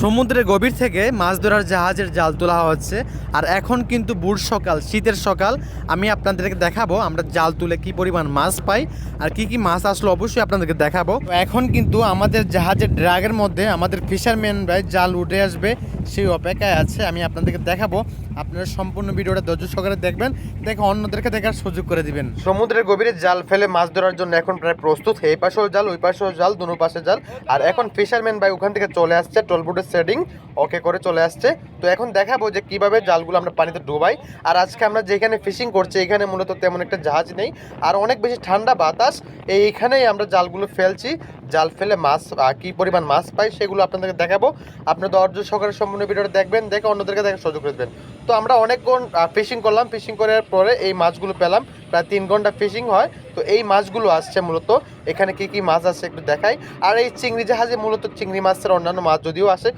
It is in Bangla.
সমুদ্রের গভীর থেকে মাছ ধরার জাহাজের জাল তোলা হচ্ছে। আর এখন কিন্তু ভোর সকাল, শীতের সকাল। আমি আপনাদেরকে দেখাবো আমরা জাল তুলে কি পরিমাণ মাছ পাই আর কি কি মাছ আসলো অবশ্যই আপনাদেরকে দেখাবো। তো এখন কিন্তু আমাদের জাহাজের ড্রাগের মধ্যে আমাদের ফিশারম্যানরাই জাল উঠে আসবে, সেই অপেক্ষায় আছে। আমি আপনাদেরকে দেখাবো, আপনারা সম্পূর্ণ ভিডিওটা ধৈর্য সহকারে দেখবেন, দেখে অন্যদেরকে দেখার সুযোগ করে দিবেন। সমুদ্রের গভীরে জাল ফেলে মাছ ধরার জন্য এখন প্রায় প্রস্তুত। এই পাশেও জাল, ওই পাশেও জাল, দুনো পাশে জাল। আর এখন ফিশারম্যান ভাই ওখান থেকে চলে আসছে, টলবোটের সেটিং ওকে করে চলে আসছে। তো এখন দেখাবো যে কিভাবে জালগুলো আমরা পানিতে ডুবাই। আর আজকে আমরা যেখানে ফিশিং করছি এখানে মূলত তেমন একটা জাহাজ নেই, আর অনেক বেশি ঠান্ডা বাতাস। এইখানেই আমরা জালগুলো ফেলছি, জাল ফেলে মাছ কি পরিমাণ মাছ পাই সেগুলো আপনাদেরকে দেখাবো। আপনার ধৈর্য সহকারে সম্পূর্ণ ভিডিওটা দেখবেন, দেখে অন্যদেরকে দেখার সুযোগ করে দেবেন। তো আমরা অনেকক্ষণ ফিশিং করলাম, ফিশিং করার পরে এই মাছগুলো পেলাম। প্রায় 3 ঘন্টা ফিশিং হয়। তো এই মাছগুলো আসছে মূলত, এখানে কি কি মাছ আছে একটু দেখাই। আর এই চিংড়ি জাহাজে মূলত চিংড়ি মাছের অন্যান্য মাছ যদিও আসে,